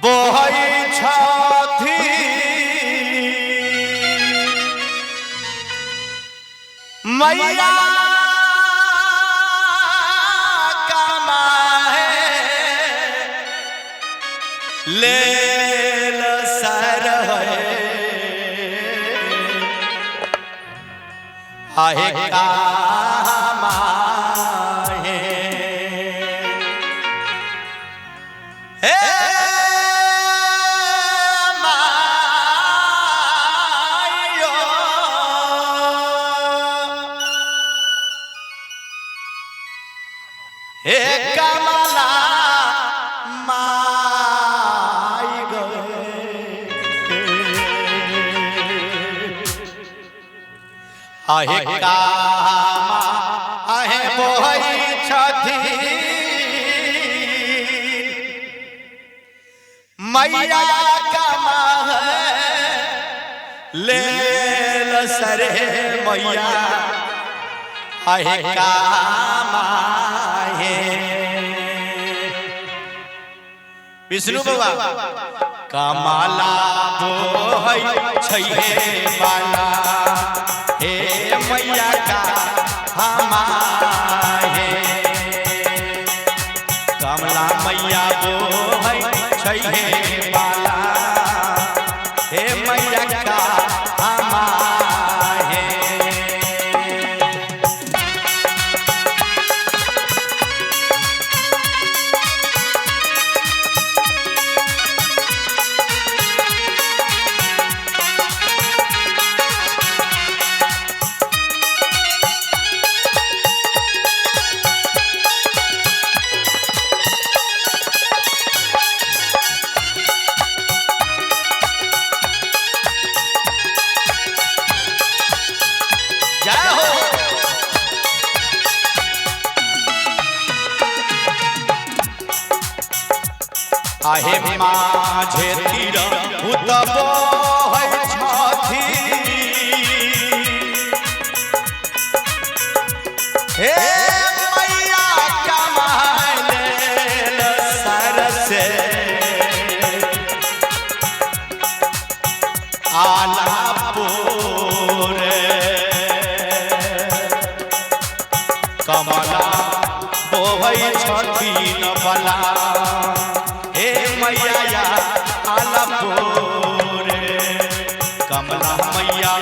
बोहई छाथी मैया कमाए ले सर आहे हे कमला माई गए आहे कामा आहे बोहई छथी मैया कमा ले सरे मैया आहे कामा विष्णु बाबा कमला बोहई छैहे वाला हे मैया का हमारे कमला मैया बोहई छैहे वाला हे मैया का हमारे आहे माझे तीर उतबो है छथी हे मैया कमाले सरसे आलापुरे कमला बोहई छथी न बला मैया आलपुरे कमला मैया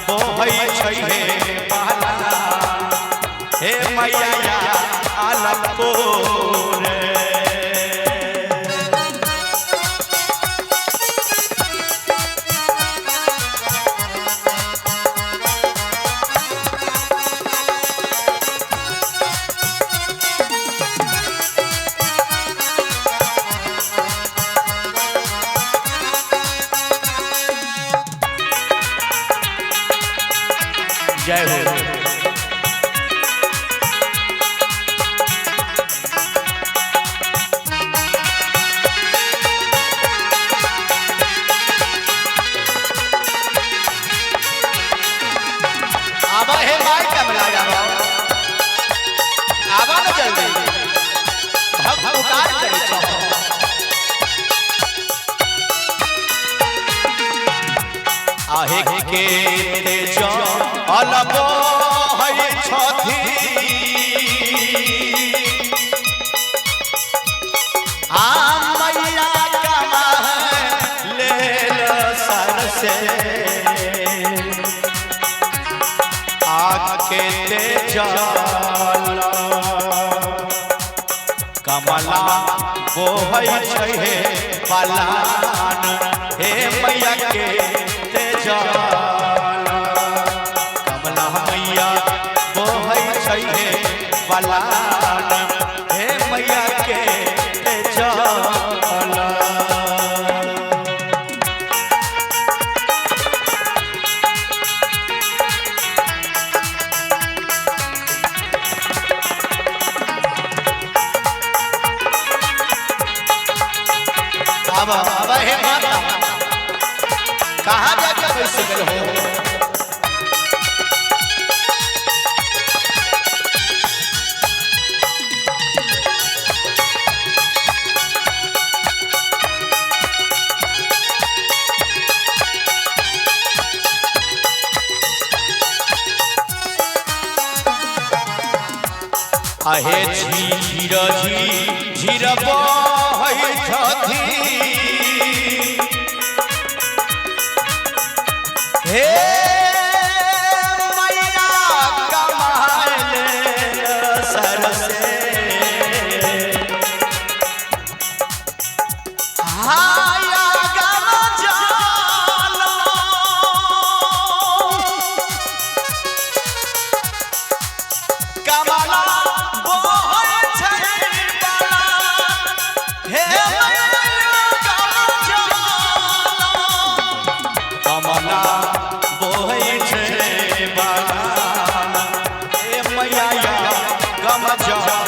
बोहई छैहे वाला हे मैया आलपुरे जय हो आबा हे माई कमला जाबा आबा न जल्दी भक्त पुकार करे छो आहे के तेज अलबो है छथी आ मैया कमा ले सर से आके तेज कमला बोहई छैहे वाला हे मैया के तेज कमला मैया बोहई छैहे वाला हे मैया के तेज बाबा हे माता कहाँ जाके कैसे गल हो आहे झीर झीर बहै छथि हे मैया कमाले सरसे हाया गाना जानो कमला बोहै छै बाला हे मैया गाना जानो कमला बोहै छै बाला हे मैया गाना जानो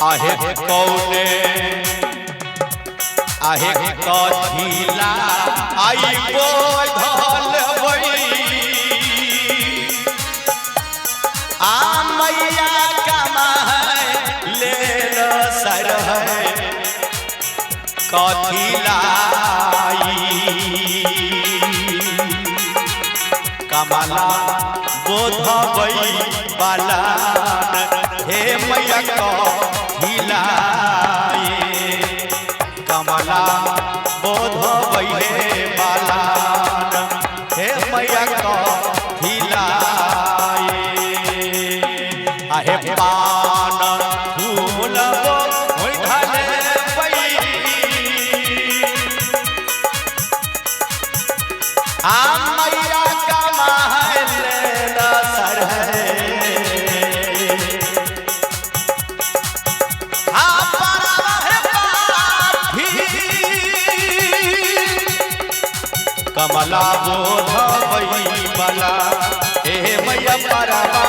आहे कौने आहे कथिला आई बोधल बई आ मैया कमाए ले सर है कथिला कमला बोध बई बाला हे मैया कमला बोध बहे बाला हे मैया कहिलाए आहे पान फूल धले पई आ मैया कमाले सर कमला बोध बई बाला हे मैया परवा